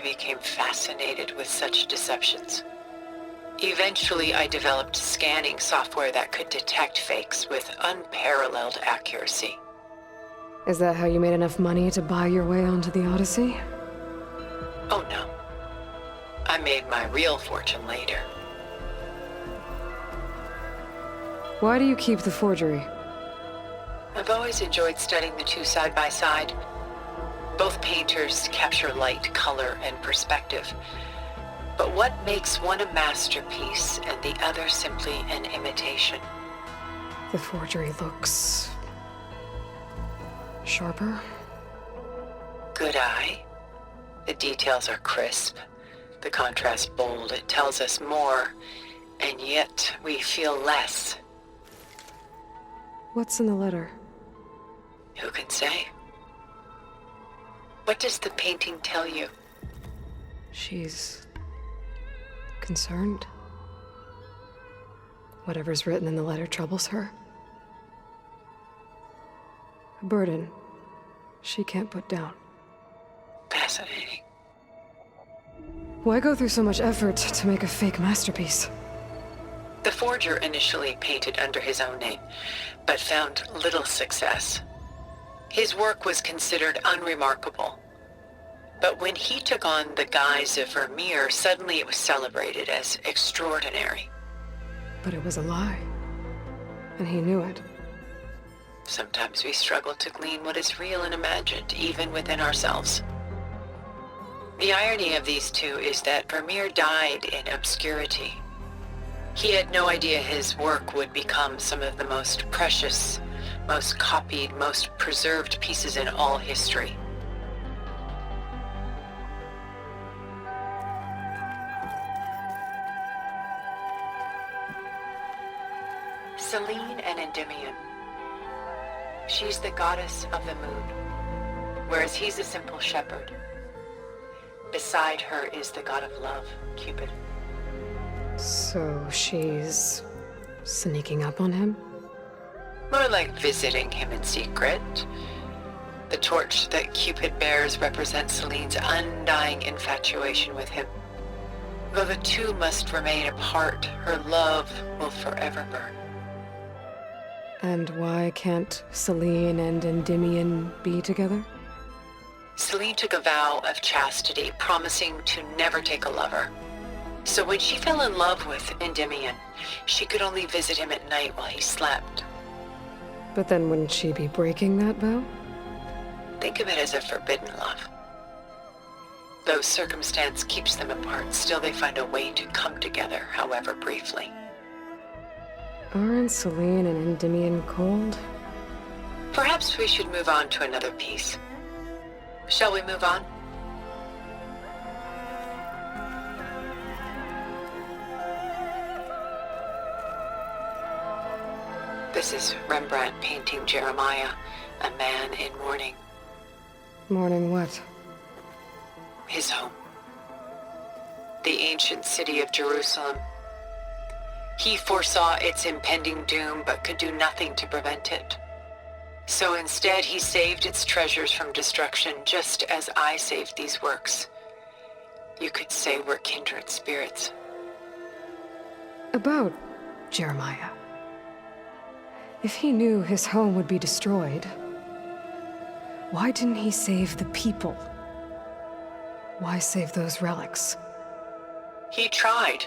became fascinated with such deceptions. Eventually, I developed scanning software that could detect fakes with unparalleled accuracy. Is that how you made enough money to buy your way onto the Odyssey? Oh no. I made my real fortune later. Why do you keep the forgery? I've always enjoyed studying the two side by side. Both painters capture light, color, and perspective. But what makes one a masterpiece and the other simply an imitation? The forgery looks... sharper? Good eye. The details are crisp. The contrast bold. It tells us more, and yet we feel less. What's in the letter? Who can say? What does the painting tell you? She's... concerned? Whatever's written in the letter troubles her. A burden she can't put down. Fascinating. Why go through so much effort to make a fake masterpiece? The forger initially painted under his own name, but found little success. His work was considered unremarkable. But when he took on the guise of Vermeer, suddenly it was celebrated as extraordinary. But it was a lie. And he knew it. Sometimes we struggle to glean what is real and imagined, even within ourselves. The irony of these two is that Vermeer died in obscurity. He had no idea his work would become some of the most precious, most copied, most preserved pieces in all history. Selene and Endymion. She's the goddess of the moon, whereas he's a simple shepherd. Beside her is the god of love, Cupid. So she's... sneaking up on him? More like visiting him in secret. The torch that Cupid bears represents Selene's undying infatuation with him. Though the two must remain apart, her love will forever burn. And why can't Selene and Endymion be together? Selene took a vow of chastity, promising to never take a lover. So when she fell in love with Endymion, she could only visit him at night while he slept. But then wouldn't she be breaking that vow? Think of it as a forbidden love. Though circumstance keeps them apart, still they find a way to come together, however briefly. Aren't Selene and Endymion cold? Perhaps we should move on to another piece. Shall we move on? This is Rembrandt painting Jeremiah, a man in mourning. Mourning what? His home. The ancient city of Jerusalem. He foresaw its impending doom, but could do nothing to prevent it. So instead, he saved its treasures from destruction, just as I saved these works. You could say we're kindred spirits. About Jeremiah. If he knew his home would be destroyed, why didn't he save the people? Why save those relics? He tried,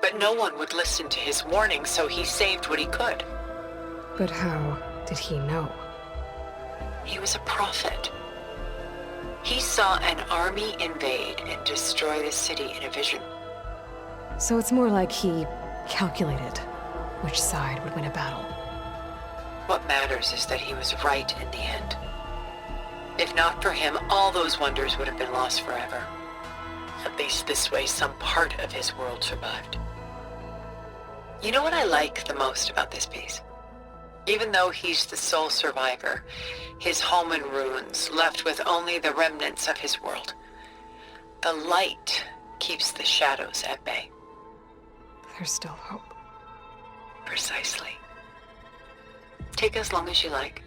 but no one would listen to his warning, so he saved what he could. But how did he know? He was a prophet. He saw an army invade and destroy the city in a vision. So it's more like he calculated which side would win a battle. What matters is that he was right in the end. If not for him, all those wonders would have been lost forever. At least this way, some part of his world survived. You know what I like the most about this piece? Even though he's the sole survivor, his home in ruins, left with only the remnants of his world. The light keeps the shadows at bay. There's still hope. Precisely. Take as long as you like.